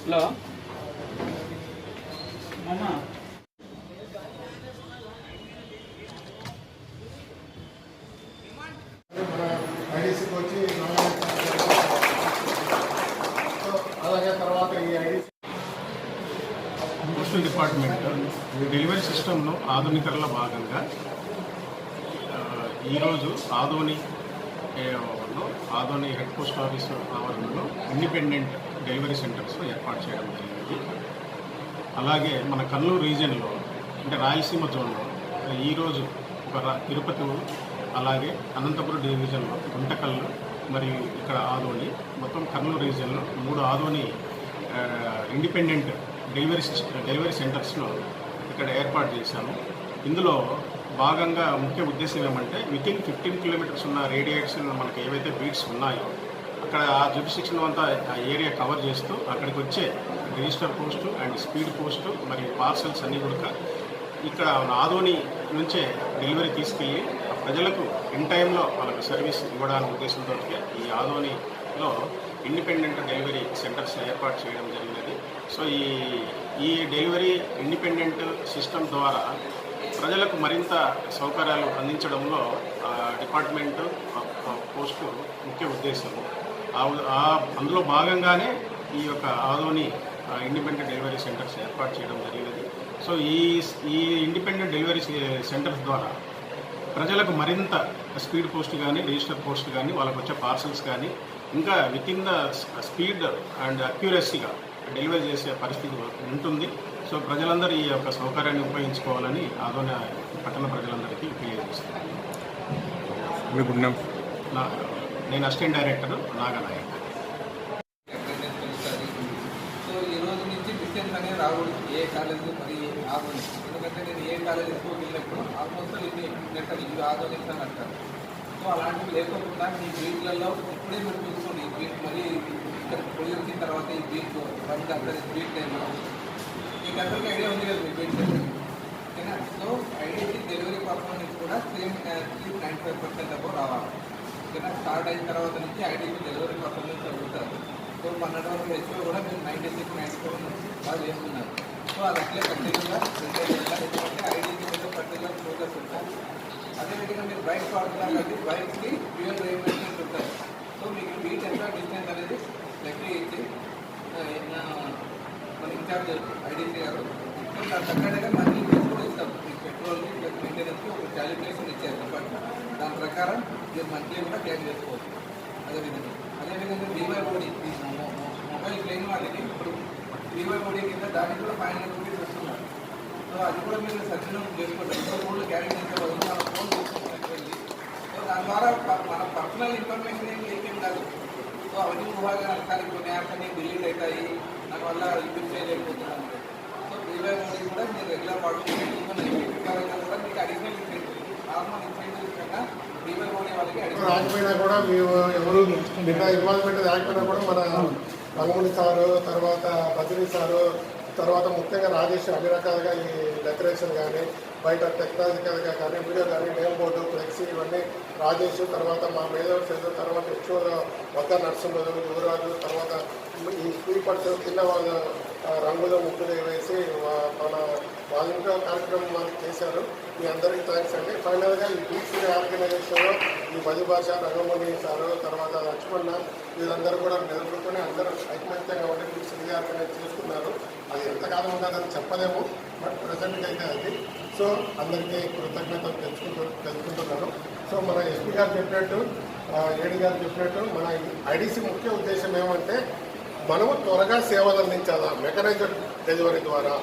Hello మామా ఐడీసీకి వచ్చి అలాగే తర్వాత ఈ ఐడీసీ పోస్టల్ డిపార్ట్మెంట్ డెలివరీ సిస్టమ్ను ఆధునికరణలో భాగంగా ఈరోజు ఆదోని హెడ్ పోస్ట్ ఆఫీస్ ఆవరణలో ఇండిపెండెంట్ డెలివరీ సెంటర్స్ ఏర్పాటు చేయడం జరిగింది. అలాగే మన కర్నూలు రీజియన్లో అంటే రాయలసీమ జోన్లో ఈరోజు ఒక తిరుపతి, అలాగే అనంతపురం డివిజన్లో గుంటకల్లు మరియు ఇక్కడ ఆదోని, మొత్తం కర్నూలు రీజియన్లో 3 ఆదోని ఇండిపెండెంట్ డెలివరీ సెంటర్స్ను ఇక్కడ ఏర్పాటు చేశాము. ఇందులో భాగంగా ముఖ్య ఉద్దేశం ఏమంటే వితిన్ 15 కిలోమీటర్స్ ఉన్న రేడియేట్స్ మనకి ఏవైతే బీట్స్ ఉన్నాయో అక్కడ ఆ జ్యూరిస్డిక్షన్ అంతా ఆ ఏరియా కవర్ చేస్తూ అక్కడికి వచ్చే register post and speed post మరియు పార్సల్స్ అన్నీ కూడా ఇక్కడ ఆదోని నుంచే డెలివరీ తీసుకెళ్ళి ప్రజలకు ఇన్ టైంలో వాళ్ళకు సర్వీస్ ఇవ్వడానికి ఉద్దేశంతో ఈ ఆదోనిలో ఇండిపెండెంట్ డెలివరీ సెంటర్స్ ఏర్పాటు చేయడం జరిగినది. సో ఈ డెలివరీ ఇండిపెండెంట్ సిస్టమ్ ద్వారా ప్రజలకు మరింత సౌకర్యాలు అందించడంలో డిపార్ట్మెంటు పోస్టు ముఖ్య ఉద్దేశం. అందులో భాగంగానే ఈ యొక్క ఆదోని ఇండిపెండెంట్ డెలివరీ సెంటర్స్ ఏర్పాటు చేయడం జరిగినది. సో ఈ ఇండిపెండెంట్ డెలివరీ సెంటర్స్ ద్వారా ప్రజలకు మరింత స్పీడ్ పోస్ట్ కానీ రిజిస్టర్ పోస్ట్ కానీ వాళ్ళకు వచ్చే పార్సల్స్ కానీ ఇంకా with in the speed and అక్యురసీగా డెలివరీ చేసే పరిస్థితి ఉంటుంది. సో ప్రజలందరూ ఈ యొక్క సౌకర్యాన్ని ఉపయోగించుకోవాలని ఆదోని పట్టణ ప్రజలందరికీ తెలియజేస్తున్నాను. నేను అసిస్టెంట్ డైరెక్టర్ నాగనాయక్. సో ఈ రోజు నుంచి డిస్టెన్స్ అనేది రాకూడదు ఏ కాలేజీ మరి ఆదోని, ఎందుకంటే నేను ఏ కాలేజీకి వెళ్ళినప్పుడు ఆల్మోస్ట్ ఇవి ఆదోనిస్ అని అంటారు. సో అలాంటివి లేకోకుండా ఈ బీట్లలో ఇప్పుడే మీరు చూసుకోండి, ఈ బీట్ మళ్ళీ ఇక్కడ పొడి వచ్చిన తర్వాత ఈ బీట్ బంద్ అంటారు. బీట్ టైంలో మీకు అందరికీ ఐడియా ఉంది కదా మీ బీట్ ఓకేనా. సో ఐడీసీ డెలివరీ పర్ఫార్మెన్స్ కూడా సేమ్ 95% అబౌవ్ రావాలి ఓకేనా. స్టార్ట్ అయిన తర్వాత నుంచి ఐడీసీ డెలివరీ పర్ఫార్మెన్స్ జరుగుతుంది. సో 12 వరకు హెచ్ఓ కూడా మీరు 96, 97 బాగా చేస్తున్నారు. సో అది అట్లే కంటిన్యూగా ఎందుకంటే ఐడీసీ మీద పర్టికులర్ ఫోకస్ ఉంటుంది. అదేవిధంగా మీరు బైక్ వాడుతున్నారు కాబట్టి బైక్కి ఫ్యూయల్ రియంబర్స్మెంట్ ఉంటుంది. సో మీకు బీట్ ఎంత డిస్టెన్స్ అనేది లెక్క ఇచ్చి మన ఇన్ఛార్జ్ ఐడీసీ గారు సో దాని తగ్గట్టుగా మనీ కూడా ఇస్తాం. మీకు పెట్రోల్కి ప్లస్ మెయింటెనెన్స్కి ఒక క్యాలిక్యులేషన్ ఇచ్చారు కాబట్టి దాని ప్రకారం మీరు మంత్లీ కూడా క్లెయిమ్ చేసుకోవచ్చు. అదేవిధంగా బీవైఓడి మొబైల్ క్లెయిమ్ వాళ్ళకి ఇప్పుడు బీవైఓడి కింద దానికి కూడా 500 రూపీస్ వస్తున్నారు. సో అది కూడా మీరు సద్వినియోగం చేసుకోండి. ఇంకో ఫోన్లు క్యారీ చేసే బదులు మన ఫోన్ తీసుకుంటున్నటువంటి సో దాని ద్వారా మన పర్సనల్ ఇన్ఫర్మేషన్ ఏం లేకేం కాదు. సో అవన్నీ ఊహాగా కానీ కొన్ని యాప్స్ అన్ని డిలీట్ అవుతాయి, దానివల్ల యూజ్ చేయలేకపోతున్నాను. సో బీవైఓడి కూడా మీరు రెగ్యులర్ వాడుకుంటే పరంగా కూడా మీకు అడిషనల్ ఇన్సెంటివ్ నార్మల్ ఇన్సెంటివ్ కన్నా బీవైఓడి వాళ్ళకి రాకపోయినా కూడా మేము ఎవరు నిన్న ఇన్వాల్వ్మెంట్ రాకపోయినా కూడా మన రంగుని సారు, తర్వాత బద్రీ సారు, తర్వాత ముఖ్యంగా రాజేష్ అన్ని రకాలుగా ఈ డెకరేషన్ కానీ బయట టెక్నాలజికల్గా కానీ వీడియో కానీ నేమ్ బోర్డు ఫ్లెక్సీ ఇవన్నీ రాజేష్, తర్వాత మా మేధావి, తర్వాత ఎక్కువ వద్ద నర్సింహులు, యువరాజు, తర్వాత ఈ స్పీకర్స్ కింద వాళ్ళ రంగులో ముగ్గులు వేసి వాళ్ళ ఇంట్లో కార్యక్రమం వాళ్ళు చేశారు. మీ అందరికీ థ్యాంక్స్ అండి. ఫైనల్గా ఈ బీసీ ఆర్గనైజేషన్లో ఈ మధుభాష, రంగమణి సారు, తర్వాత లక్ష్మణ వీళ్ళందరూ కూడా నిలబడుకొని అందరూ ఐకమత్యంగా ఉండి బీసీ ఆర్గనైజ్ చేసుకున్నారు. అది ఎంతకాలం ఉంటుందని చెప్పలేము, బట్ ప్రజెంట్గా అయితే అది. సో అందరికీ కృతజ్ఞతలు తెలుసుకుంటున్నాను. సో మన ఎస్పీ గారు చెప్పినట్టు, ఏడీ గారు చెప్పినట్టు మన ఐడీసీ ముఖ్య ఉద్దేశం ఏమంటే మనము త్వరగా సేవలు అందించాలా మెకనైజ్డ్ డెలివరీ ద్వారా.